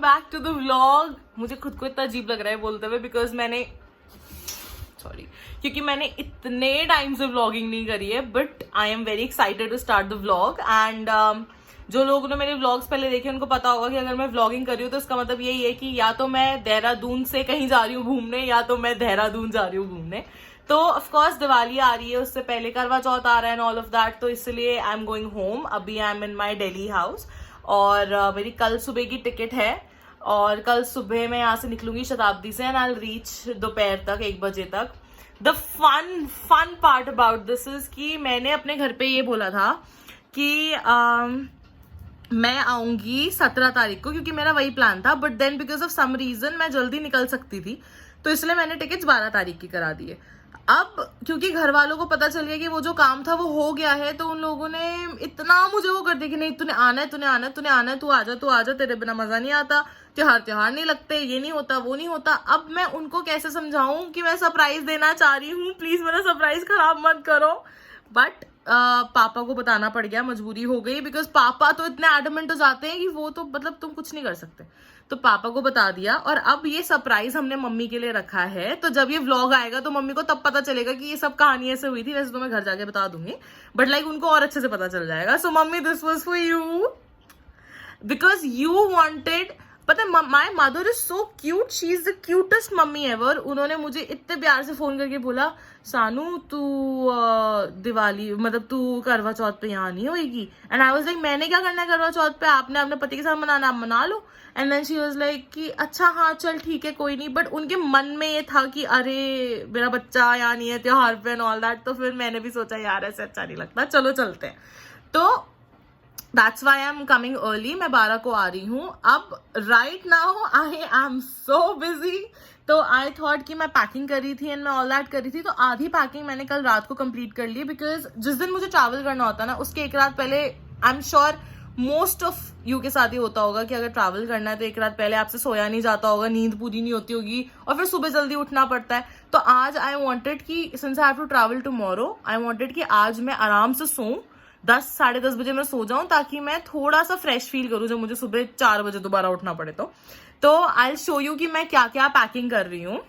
Back to the vlog. मुझे खुद को इतना अजीब लग रहा है बोलते हुए बिकॉज क्योंकि मैंने इतने टाइम से व्लॉगिंग नहीं करी है, but I am very excited to start the vlog. And जो लोगों ने मेरे व्लॉग्स पहले देखे उनको पता होगा कि अगर मैं व्लॉगिंग कर रही हूँ तो इसका मतलब यही है कि या तो मैं देहरादून से कहीं जा रही हूँ घूमने या तो मैं देहरादून जा रही हूँ घूमने। तो ऑफकोर्स दिवाली आ रही है, उससे पहले करवा चौथ आ रहा है एंड ऑल ऑफ दैट, तो इसलिए आई एम गोइंग होम। अभी I am in my Delhi house और मेरी कल सुबह की टिकट है और कल सुबह मैं यहाँ से निकलूंगी शताब्दी से एंड आई विल रीच दोपहर तक 1 बजे तक। The fun part about this is कि मैंने अपने घर पे ये बोला था कि मैं आऊंगी 17 तारीख को क्योंकि मेरा वही प्लान था, but then because of some reason मैं जल्दी निकल सकती थी तो इसलिए मैंने टिकट 12 तारीख की करा दी है। अब क्योंकि घर वालों को पता चल गया कि वो जो काम था वो हो गया है, तो उन लोगों ने इतना मुझे वो कर दिया कि नहीं तूने आना है, तूने आना है, तूने आना है, तू आजा, तेरे बिना मजा नहीं आता, त्योहार नहीं लगते, ये नहीं होता वो नहीं होता। अब मैं उनको कैसे समझाऊं कि मैं सरप्राइज देना चाह रही हूँ, प्लीज मेरा सरप्राइज खराब मत करो। बट पापा को बताना पड़ गया, मजबूरी हो गई बिकॉज पापा तो इतने एडमेंट हो जाते हैं कि वो तो मतलब तुम कुछ नहीं कर सकते। तो पापा को बता दिया और अब ये सरप्राइज हमने मम्मी के लिए रखा है, तो जब ये व्लॉग आएगा तो मम्मी को तब पता चलेगा कि ये सब कहानी ऐसे हुई थी। वैसे तो मैं घर जाके बता दूंगी बट लाइक उनको और अच्छे से पता चल जाएगा। So mummy this was for you because you wanted. पता है my mother is so cute, she is the cutest mummy ever. उन्होंने मुझे इतने प्यार से फोन करके बोला सानू तू दिवाली मतलब तू करवा चौथ पे यहाँ नहीं होएगी। एंड आई वाज लाइक मैंने क्या करना है करवा चौथ पे, आपने अपने पति के साथ मनाना आप मना लो। And then she was like कि अच्छा हाँ चल ठीक है कोई नहीं, बट उनके मन में ये था कि अरे मेरा बच्चा यहाँ नहीं है त्योहार पे एंड ऑल दैट। तो फिर मैंने भी सोचा यार ऐसे अच्छा नहीं लगता, चलो चलते हैं। तो That's why I'm coming early. मैं 12 को आ रही हूँ। अब right now I am so busy. तो I thought कि मैं पैकिंग कर रही थी एंड मैं ऑल दैट कर रही थी, तो आधी पैकिंग मैंने कल रात को कंप्लीट कर ली बिकॉज जिस दिन मुझे ट्रैवल करना होता है ना उसके एक रात पहले, I am sure most of you के साथ ही होता होगा कि अगर ट्रैवल करना है तो एक रात पहले आपसे सोया नहीं जाता होगा, नींद पूरी नहीं होती होगी और फिर सुबह जल्दी उठना पड़ता है। तो आज आई वॉन्टेड कि since I have to travel tomorrow, I wanted कि आज मैं आराम से सोऊं, 10 साढ़े 10 बजे मैं सो जाऊं ताकि मैं थोड़ा सा फ्रेश फील करूं जब मुझे सुबह 4 बजे दोबारा उठना पड़े। तो आई विल शो यू कि मैं क्या क्या पैकिंग कर रही हूँ।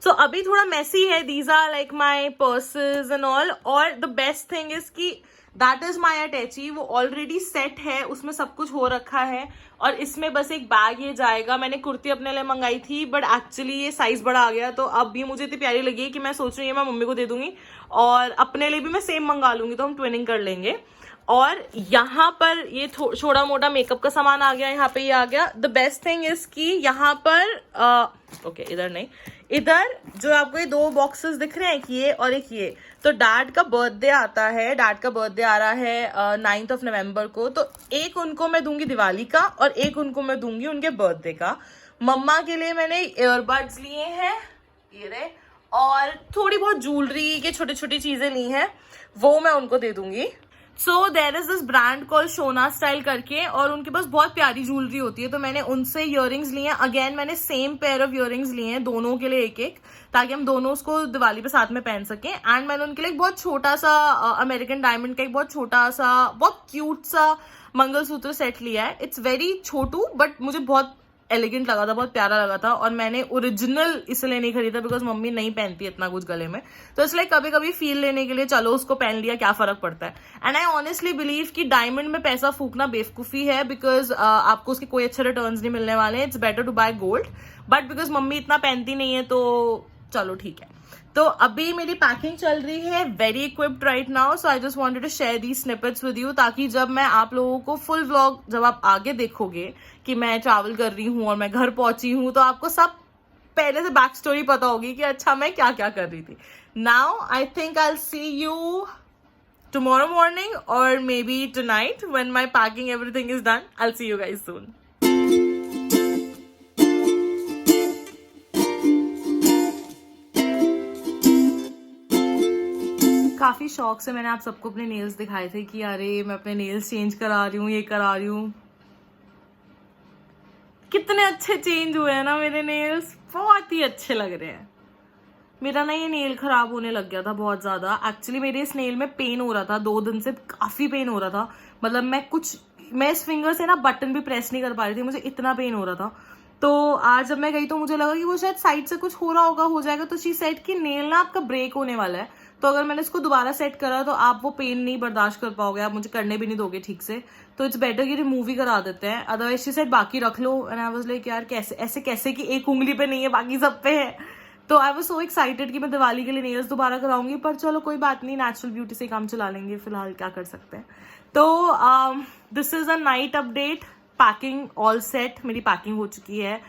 सो अभी थोड़ा मेसी है, these are like my purses and all. और द बेस्ट थिंग इज कि दैट इज माई अटैची, वो ऑलरेडी सेट है, उसमें सब कुछ हो रखा है और इसमें बस एक बैग ये जाएगा। मैंने कुर्ती अपने लिए मंगाई थी बट एक्चुअली ये साइज बड़ा आ गया, तो अब ये मुझे इतनी प्यारी लगी कि मैं सोच रही हूँ मैं मम्मी को दे दूंगी और अपने लिए भी मैं सेम मंगा लूंगी, तो हम ट्विनिंग कर लेंगे। और यहाँ पर ये छोटा मोटा मेकअप का सामान आ गया, यहाँ पे ये आ गया। द बेस्ट थिंग इज कि यहाँ पर ओके इधर नहीं, इधर जो आपको ये 2 बॉक्सेस दिख रहे हैं, एक ये और एक ये, तो डैड का बर्थडे आता है, डैड का बर्थडे आ रहा है 9th नवंबर को, तो एक उनको मैं दूंगी दिवाली का और एक उनको मैं दूंगी उनके बर्थडे का। मम्मा के लिए मैंने ईयरबड्स लिए हैं ये रहे, और थोड़ी बहुत ज्वेलरी के छोटी छोटी चीजें ली हैं, वो मैं उनको दे दूंगी। So there is this brand call Shona style करके और उनके पास बहुत प्यारी ज्वेलरी होती है, तो मैंने उनसे इयररिंग्स लिए हैं। अगेन मैंने सेम पेयर ऑफ इयररिंग्स लिए हैं, दोनों के लिए एक एक, ताकि हम दोनों उसको दिवाली पे साथ में पहन सकें। एंड मैंने उनके लिए एक बहुत छोटा सा अमेरिकन डायमंड का एक बहुत छोटा सा बहुत क्यूट सा मंगलसूत्र सेट लिया है। इट्स वेरी छोटू बट मुझे बहुत एलिगेंट लगा था, बहुत प्यारा लगा था, और मैंने ओरिजिनल इसलिए नहीं खरीदा बिकॉज मम्मी नहीं पहनती इतना कुछ गले में, तो इसलिए कभी कभी फील लेने के लिए चलो उसको पहन लिया, क्या फर्क पड़ता है। एंड आई ऑनेस्टली बिलीव कि डायमंड में पैसा फूकना बेवकूफी है बिकॉज आपको उसके कोई अच्छे रिटर्न्स नहीं मिलने वाले। It's better to buy gold, but because मम्मी इतना पहनती नहीं है तो चलो ठीक है। तो अभी मेरी पैकिंग चल रही है, very equipped right now, so I just wanted to share the snippets with you, ताकि जब मैं आप लोगों को फुल व्लॉग जब आप आगे देखोगे कि मैं ट्रैवल कर रही हूँ और मैं घर पहुंची हूँ, तो आपको सब पहले से बैक स्टोरी पता होगी कि अच्छा मैं क्या क्या कर रही थी। Now I think I will see you tomorrow morning or maybe tonight when my packing everything is done. I'll see you guys soon. काफी शौक से मैंने आप सबको अपने नेल्स दिखाए थे कि अरे मैं अपने नेल्स चेंज करा रही हूँ, ये करा रही हूँ। कितने अच्छे चेंज हुए हैं ना मेरे नेल्स, बहुत ही अच्छे लग रहे हैं। मेरा ना ये नेल खराब होने लग गया था बहुत ज्यादा। एक्चुअली मेरे इस नेल में पेन हो रहा था, 2 दिन से काफी पेन हो रहा था। मतलब मैं कुछ मैं इस फिंगर से ना बटन भी प्रेस नहीं कर पा रही थी, मुझे इतना पेन हो रहा था। तो आज जब मैं गई तो मुझे लगा कि वो शायद साइड से कुछ हो रहा होगा, हो जाएगा। तो शी सेड कि नेल ना आपका ब्रेक होने वाला है, तो अगर मैंने इसको दोबारा सेट करा तो आप वो पेन नहीं बर्दाश्त कर पाओगे, आप मुझे करने भी नहीं दोगे ठीक से, तो इट्स बेटर कि रिमूव ही करा देते हैं। अदरवाइज शी सेड बाकी रख लो। एंड आई वाज लाइक यार कैसे ऐसे कैसे कि एक उंगली पे नहीं है बाकी सब पे है। तो आई वाज सो एक्साइटेड कि मैं दिवाली के लिए नेल्स दोबारा कराऊंगी, पर चलो कोई बात नहीं, नेचुरल ब्यूटी से काम चला लेंगे, फिलहाल क्या कर सकते हैं। तो this is a night update. Packing all set, मेरी पैकिंग हो चुकी है।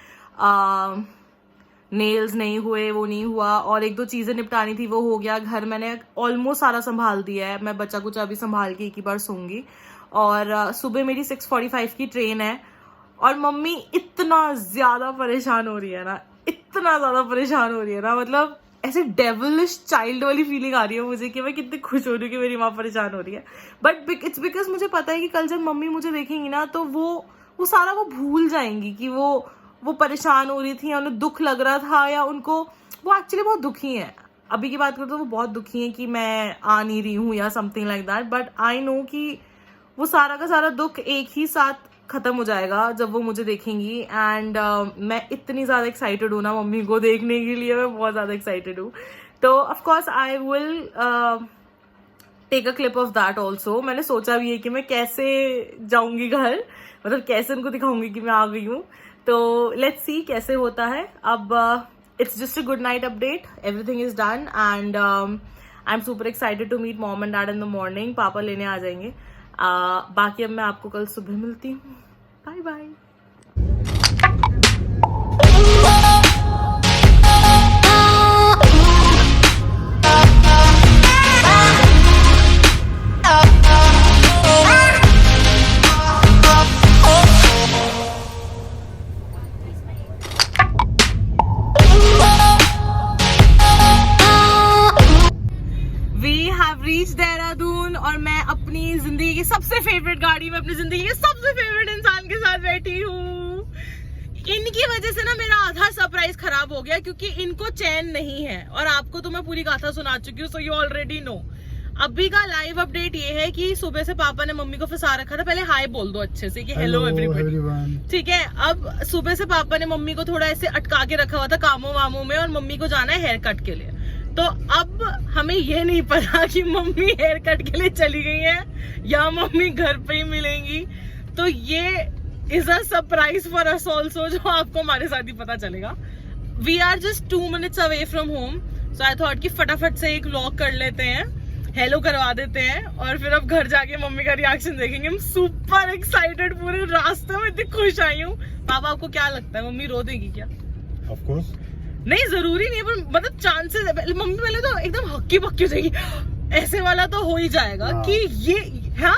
नेल्स नहीं हुए, वो नहीं हुआ, और एक दो चीजें निपटानी थी वो हो गया। घर मैंने ऑलमोस्ट सारा संभाल दिया है, मैं बच्चा कुछ अभी संभाल के एक ही बार सोऊंगी। और सुबह मेरी 6:45 की ट्रेन है, और मम्मी इतना ज्यादा परेशान हो रही है ना, इतना ज्यादा परेशान हो रही है ना, मतलब ऐसे डेविलिश चाइल्ड वाली फीलिंग आ रही है मुझे कि मैं कितनी खुश हो रही हूँ कि मेरी माँ परेशान हो रही है। बट इट्स बिकॉज मुझे पता है कि कल जब मम्मी मुझे देखेंगी ना तो वो सारा वो भूल जाएंगी कि वो परेशान हो रही थी, या उन्हें दुख लग रहा था, या उनको वो एक्चुअली बहुत दुखी है। अभी की बात करूँ तो वो बहुत दुखी है कि मैं आ नहीं रही हूँ या something like that. But I know कि वो सारा का सारा दुख एक ही साथ खत्म हो जाएगा जब वो मुझे देखेंगी। एंड मैं इतनी ज्यादा एक्साइटेड हूँ ना मम्मी को देखने के लिए, मैं बहुत ज्यादा एक्साइटेड हूँ। तो of course I will take a clip of that also. मैंने सोचा भी है कि मैं कैसे जाऊंगी घर, मतलब कैसे उनको दिखाऊंगी कि मैं आ गई हूँ। तो लेट्स सी कैसे होता है। अब it's just a good night update, everything is done, and I am super excited to meet mom and dad in the morning. पापा लेने आ जाएंगे। बाकी अब मैं आपको कल सुबह मिलती हूँ। Bye bye. रीच देहरादून, और मैं अपनी जिंदगी की सबसे फेवरेट गाड़ी में अपनी जिंदगी के सबसे फेवरेट इंसान के साथ बैठी हूँ। इनकी वजह से ना मेरा आधा सरप्राइज खराब हो गया, क्योंकि इनको चैन नहीं है, और आपको तो मैं पूरी गाथा सुना चुकी हूँ, सो यू ऑलरेडी नो। अभी का लाइव अपडेट ये है कि सुबह से पापा ने मम्मी को फंसा रखा था। पहले हाय बोल दो अच्छे से कि हेलो एवरीवन, ठीक है। अब सुबह से पापा ने मम्मी को थोड़ा ऐसे अटका के रखा हुआ था कामों वामों में, और मम्मी को जाना है हेयर कट के लिए। तो अब हमें ये नहीं पता कि मम्मी हेयर कट के लिए चली गई है या मम्मी घर पे ही मिलेंगी। तो ये is a surprise for us also, जो आपको हमारे साथ ही पता चलेगा। We are just 2 minutes away from home, so I thought कि फटाफट से एक व्लॉग कर लेते हैं, हेलो करवा देते हैं, और फिर अब घर जाके मम्मी का रिएक्शन देखेंगे। हम सुपर एक्साइटेड, पूरे रास्ते में इतनी खुश आई हूँ। पापा आपको क्या लगता है, मम्मी रो देगी क्या? ऑफ कोर्स नहीं, जरूरी नहीं है, पर मतलब चांसेस है। मम्मी पहले तो एकदम हक्की पक्की हो जाएगी, ऐसे वाला तो हो ही जाएगा कि ये हाँ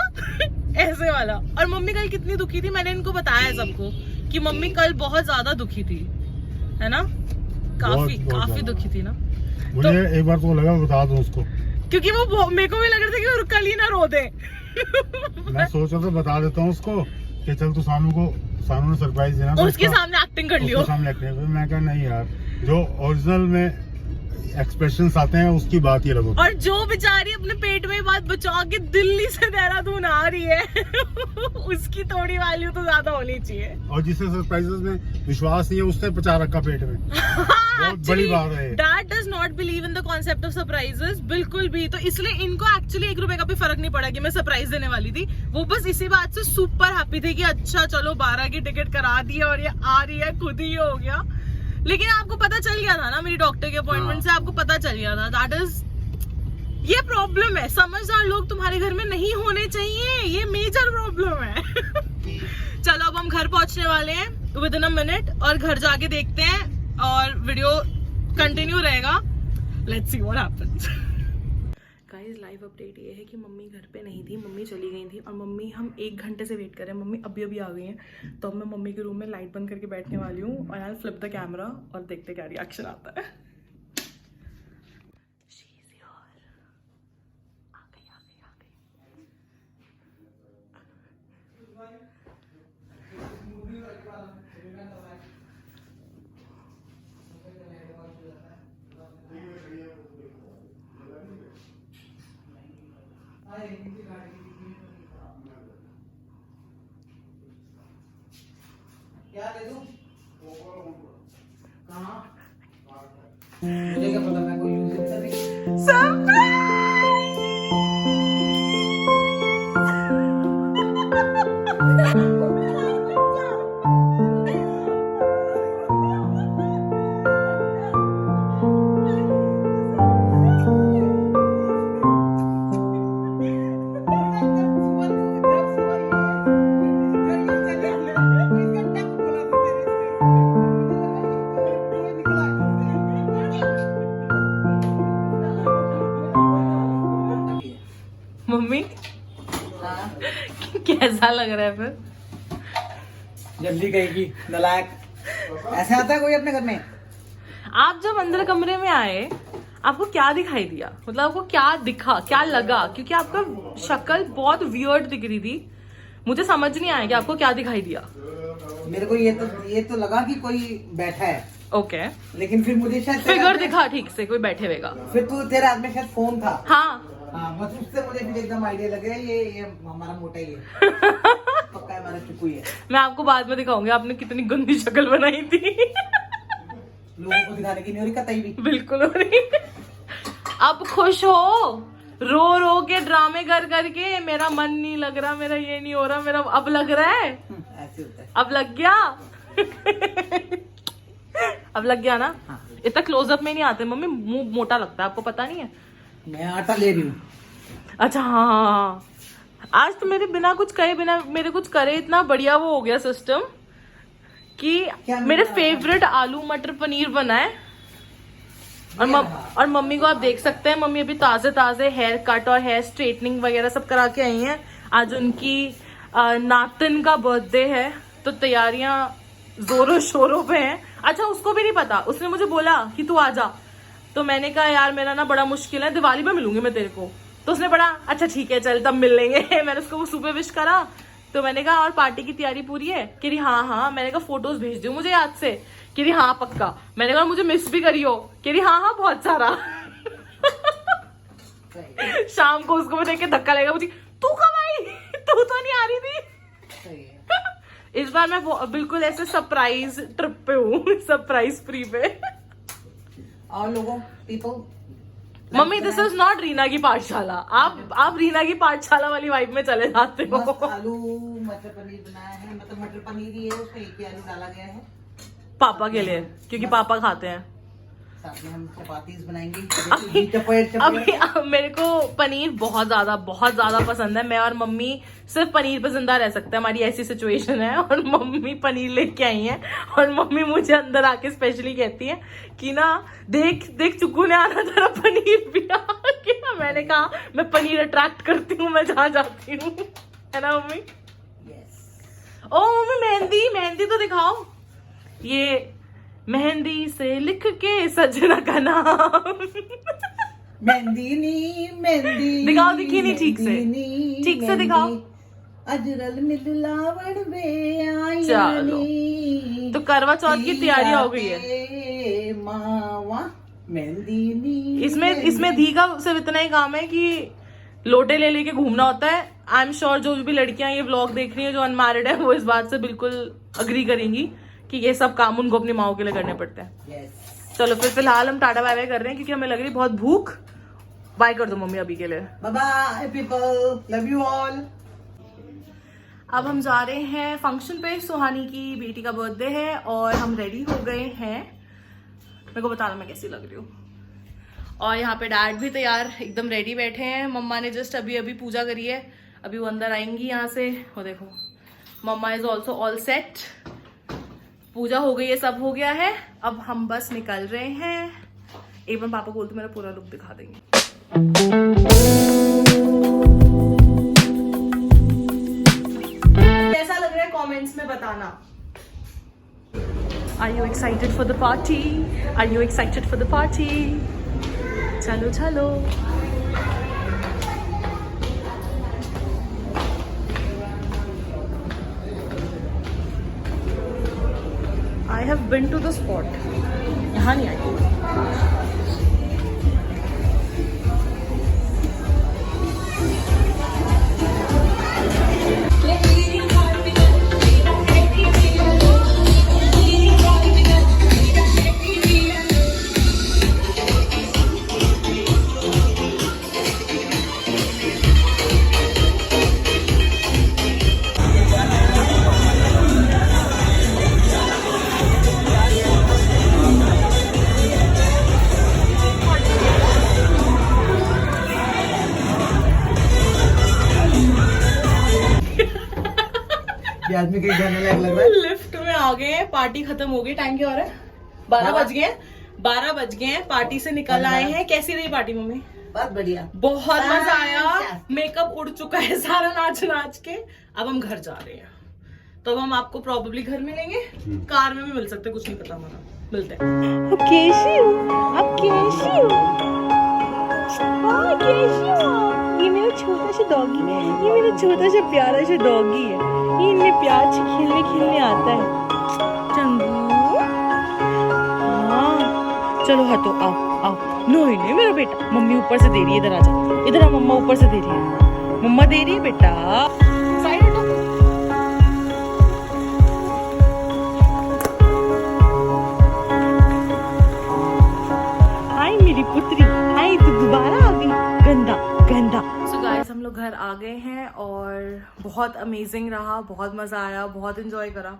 ऐसे वाला। और मम्मी कल कितनी दुखी थी, मैंने इनको बताया है सबको कि मम्मी कल बहुत ज्यादा दुखी थी, है ना? काफी दुखी थी ना। मुझे तो एक बार तो लगा बता दो उसको, क्योंकि वो मेरे को भी लग रहा था कि कल ही ना रो दे। मैं सोच रहा था बता देता हूँ उसको कि चल तू सानू ने सरप्राइज देना, उसके सामने एक्टिंग कर लियो। सामने एक्टिंग, मैं कहा नहीं यार, जो ओरिजिनल में एक्सप्रेशंस आते हैं उसकी बात ही रखो। और जो बेचारी अपने पेट में बात बचा के दिल्ली से देहरादून आ रही है उसकी थोड़ी वैल्यू तो ज्यादा होनी चाहिए। और जिसे सरप्राइजेस में विश्वास नहीं है उसने बचा रखा पेट में। बहुत बड़ी बात है। Dad does not believe in the concept of surprises, बिल्कुल भी। तो इसलिए इनको एक्चुअली 1 रुपए का भी फर्क नहीं पड़ा कि मैं सरप्राइज देने वाली थी। वो बस इसी बात से सुपर हैप्पी थे कि अच्छा चलो 12 की टिकट करा दी और ये आ रही है, खुद ही हो गया। लेकिन आपको पता चल गया था ना मेरी डॉक्टर के अपॉइंटमेंट से, आपको पता चल गया था। दैट इज ये प्रॉब्लम है, समझदार लोग तुम्हारे घर में नहीं होने चाहिए, ये मेजर प्रॉब्लम है। चलो अब हम घर पहुंचने वाले हैं विद इन अ मिनट, और घर जाके देखते हैं और वीडियो कंटिन्यू रहेगा। Let's see what happens. Guys live update ये है कि मम्मी घर पे नहीं थी, मम्मी चली गई थी, और मम्मी हम 1 घंटे से वेट कर रहे हैं, मम्मी अभी आ गई हैं। तो अब मैं मम्मी के रूम में लाइट बंद करके बैठने वाली हूँ, और आई फ्लिप द कैमरा और देखते क्या रिएक्शन आता है। क्या ले दूं? कहाँ? मुझे क्या पता, मैं कोई यूज ही नहीं करी। मम्मी हाँ, कैसा लग रहा है फिर? जल्दी कहेगी नलायक। ऐसे आता है कोई अपने घर में? आप जब अंदर कमरे में आए आपको क्या दिखाई दिया? मतलब आपको क्या दिखा, क्या लगा? क्योंकि आपका शक्ल बहुत वियर्ड दिख रही थी, मुझे समझ नहीं आया कि आपको क्या दिखाई दिया। मेरे को ये तो लगा कि कोई बैठा है, ओके लेकिन फिर मुझे शायद फिगर दिखा ठीक से, कोई बैठे हुएगा। फिर तू तेरे हाथ में शायद फोन था। हाँ हाँ, बस उससे मुझे फिर एकदम आइडिया लग गया ये हमारा मोटा ही है। पक्का है, हमारा चुकू ही है। मैं आपको बाद में दिखाऊंगी आपने कितनी गंदी शक्ल बनाई थी। लोगों को दिखाने की नहीं हो रही कतई भी। बिल्कुल हो रही। अब खुश हो, रो रो के ड्रामे कर करके मेरा मन नहीं लग रहा, मेरा ये नहीं हो रहा, मेरा अब लग रहा है। ऐसे होता है। अब लग गया। अब लग गया ना? हाँ। इतना क्लोजअप में नहीं आते मम्मी, मुंह मोटा लगता है, आपको पता नहीं है? मैं आटा ले रही हूँ। अच्छा हाँ, आज तो मेरे बिना कुछ कहे, बिना मेरे कुछ करे इतना बढ़िया वो हो गया सिस्टम कि क्या मेरे बना? फेवरेट आलू मटर पनीर बना है। और मम्मी को आप देख सकते हैं, मम्मी अभी ताजे ताजे हेयर कट और हेयर स्ट्रेटनिंग वगैरह सब करा के आई हैं। आज उनकी नातन का बर्थडे है, तो तैयारियां जोरों शोरों पे हैं। अच्छा उसको भी नहीं पता, उसने मुझे बोला कि तू आ जा, तो मैंने कहा यार मेरा ना बड़ा मुश्किल है, दिवाली में मिलूंगी मैं तेरे को। तो उसने बड़ा अच्छा ठीक है चल तब मिल लेंगे। मैंने उसको वो सुबह विश करा, तो मैंने कहा और पार्टी की तैयारी पूरी है? कह रही हाँ हाँ। मैंने कहा फोटोज भेज दो मुझे याद से। कह रही हाँ पक्का। मैंने कहा मुझे मिस भी करियो। कह रही हाँ हाँ बहुत सारा। शाम को उसको मैं देख के धक्का लगेगा, मुझे तू कब आई? तू तो नहीं आ रही थी। सही है। इस बार मैं बिल्कुल ऐसे सरप्राइज ट्रिप पे हूँ, सरप्राइज फ्री पे। और लोगों people mummy this is not Reena की पाठशाला। आप रीना की पाठशाला वाली वाइब में चले जाते हो। मस्त आलू मटर पनीर बनाया है, मतलब मटर पनीर ही है, उसमें एक ही आलू डाला गया है पापा के लिए, क्योंकि पापा खाते हैं। साथ में हम चपातीस बनाएंगे। अभी मेरे को पनीर बहुत ज्यादा पसंद है। मैं और मम्मी सिर्फ पनीर पे जिंदा रह सकते हैं, हमारी ऐसी सिचुएशन है। और मम्मी पनीर लेके आई हैं, और मम्मी मुझे अंदर आके स्पेशली कहती है कि ना देख देख चुकू ने आना तेरा पनीर भी आ गया। मैंने कहा मैं पनीर अट्रैक्ट करती हूँ मैं जहाँ जाती हूँ, है ना मम्मी? ओ मम्मी मेहंदी तो दिखाओ। ये मेहंदी से लिख के सजना का नाम। मेहंदी दिखाओ, दिखी नहीं ठीक से, ठीक से दिखाओ। अजरल मिलावड़ में चलो तो करवा चौथ की तैयारी हो गई है। मावा मेहंदी इसमें धी का सिर्फ इतना ही काम है कि लोटे ले लेके घूमना होता है। आई एम श्योर जो भी लड़कियां ये व्लॉग देख रही हैं जो अनमैरिड है, वो इस बात से बिल्कुल अग्री करेंगी कि ये सब काम उनको अपनी माओ के लिए करने पड़ते हैं। yes. चलो फिर फिलहाल हम टाटा बाय बाय कर रहे हैं, क्योंकि हमें लग रही है बहुत भूख। बाय कर दो मम्मी अभी के लिए। Bye bye people, love you all. अब हम जा रहे हैं फंक्शन पे। सुहानी की बेटी का बर्थडे है और हम रेडी हो गए हैं। मेरे को बताना मैं कैसी लग रही हूँ। और यहाँ पे डैड भी तैयार एकदम रेडी बैठे हैं। मम्मा ने जस्ट अभी पूजा करी है, अभी वो अंदर आएंगी यहाँ से। वो देखो मम्मा इज ऑल्सो ऑल सेट, पूजा हो गई है, सब हो गया है। अब हम बस निकल रहे हैं। एक बार पापा बोल तो मेरा पूरा लुक दिखा देंगे। कैसा लग रहा है कमेंट्स में बताना। Are you excited for the party? Are you excited for the party? चलो चलो। I have been to the spot. यहाँ नहीं आई। ये आदमी कहीं जाने लायक लग रहा है। लिफ्ट में आ गए हैं, पार्टी खत्म हो गई। टाइम क्या हो रहा है? 12 बज गए हैं। 12 बज गए हैं, पार्टी से निकल आए हैं। कैसी रही पार्टी मम्मी? बहुत बढ़िया। बहुत मजा आया। मेकअप उड़ चुका है सारा नाच नाच के। अब हम घर जा रहे हैं, तो अब हम आपको प्रॉब्ली घर मिलेंगे, कार में भी मिल सकते, कुछ नहीं पता हमारा। मिलते हैं। अब कैसी हो? अब कैसी हो? हाँ, कैसी हो? ये मेरा छोटा सा डॉगी है, ये मेरा छोटा सा प्यारा सा डॉगी है। ये इनमें प्यार से खेलने खेलने आता है। चंगू, हाँ चलो हटो, आओ आओ। नहीं नहीं मेरा बेटा, मम्मी ऊपर से दे रही है, इधर आ जा, इधर आ, मम्मा ऊपर से दे रही है, मम्मा दे रही है बेटा। साइड हटो। हाय मेरी पुत्री, हाय तू दोबारा आ गई, गंदा गंदा। सो गाइस, हम लोग घर आ गए हैं और बहुत अमेजिंग रहा, बहुत मजा आया, बहुत एंजॉय करा,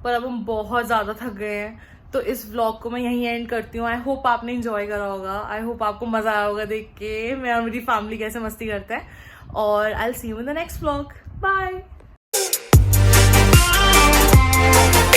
पर अब हम बहुत ज्यादा थक गए हैं, तो इस व्लॉग को मैं यहीं एंड करती हूँ। आई होप आपने एंजॉय करा होगा, आई होप आपको मजा आया होगा देख के मैं और मेरी फैमिली कैसे मस्ती करते हैं, और I will see you in the next vlog. Bye.